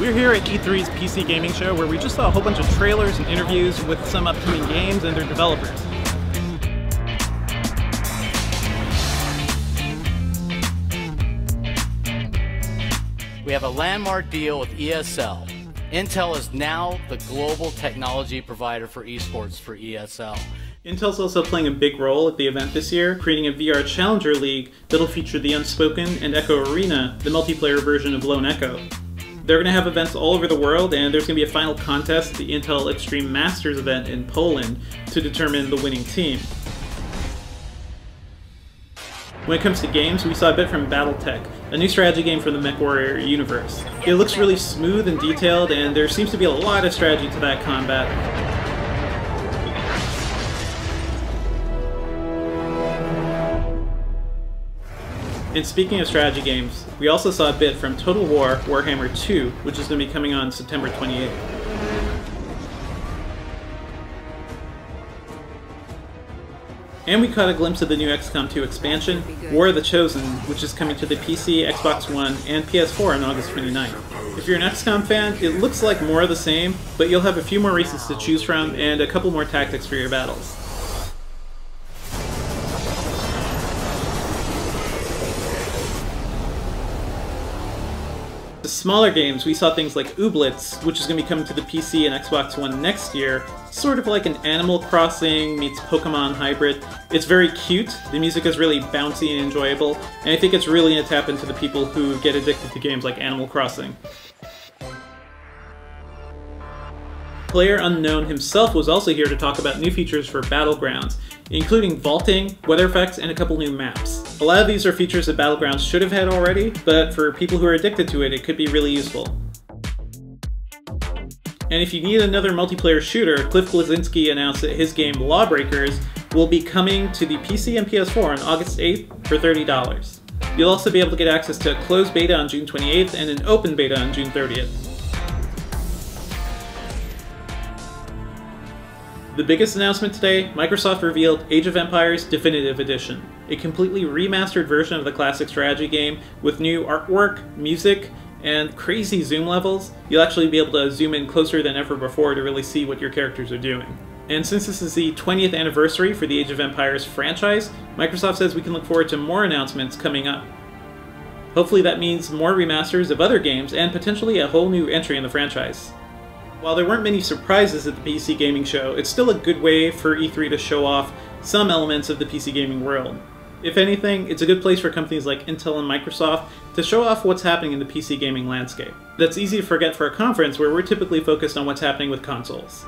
We're here at E3's PC Gaming Show, where we just saw a whole bunch of trailers and interviews with some upcoming games and their developers. We have a landmark deal with ESL. Intel is now the global technology provider for esports for ESL. Intel's also playing a big role at the event this year, creating a VR Challenger League that'll feature the Unspoken and Echo Arena, the multiplayer version of Lone Echo. They're going to have events all over the world, and there's going to be a final contest at the Intel Extreme Masters event in Poland to determine the winning team. When it comes to games, we saw a bit from BattleTech, a new strategy game from the MechWarrior universe. It looks really smooth and detailed, and there seems to be a lot of strategy to that combat. And speaking of strategy games, we also saw a bit from Total War Warhammer 2, which is going to be coming on September 28th. And we caught a glimpse of the new XCOM 2 expansion, War of the Chosen, which is coming to the PC, Xbox One, and PS4 on August 29th. If you're an XCOM fan, it looks like more of the same, but you'll have a few more races to choose from and a couple more tactics for your battles. The smaller games, we saw things like Ooblets, which is going to be coming to the PC and Xbox One next year, sort of like an Animal Crossing meets Pokemon hybrid. It's very cute, the music is really bouncy and enjoyable, and I think it's really going to tap into the people who get addicted to games like Animal Crossing. PlayerUnknown himself was also here to talk about new features for Battlegrounds, including vaulting, weather effects, and a couple new maps. A lot of these are features that Battlegrounds should have had already, but for people who are addicted to it, it could be really useful. And if you need another multiplayer shooter, Cliff Bleszinski announced that his game Lawbreakers will be coming to the PC and PS4 on August 8th for $30. You'll also be able to get access to a closed beta on June 28th and an open beta on June 30th. The biggest announcement today, Microsoft revealed Age of Empires Definitive Edition, a completely remastered version of the classic strategy game with new artwork, music, and crazy zoom levels. You'll actually be able to zoom in closer than ever before to really see what your characters are doing. And since this is the 20th anniversary for the Age of Empires franchise, Microsoft says we can look forward to more announcements coming up. Hopefully that means more remasters of other games and potentially a whole new entry in the franchise. While there weren't many surprises at the PC Gaming Show, it's still a good way for E3 to show off some elements of the PC gaming world. If anything, it's a good place for companies like Intel and Microsoft to show off what's happening in the PC gaming landscape. That's easy to forget for a conference where we're typically focused on what's happening with consoles.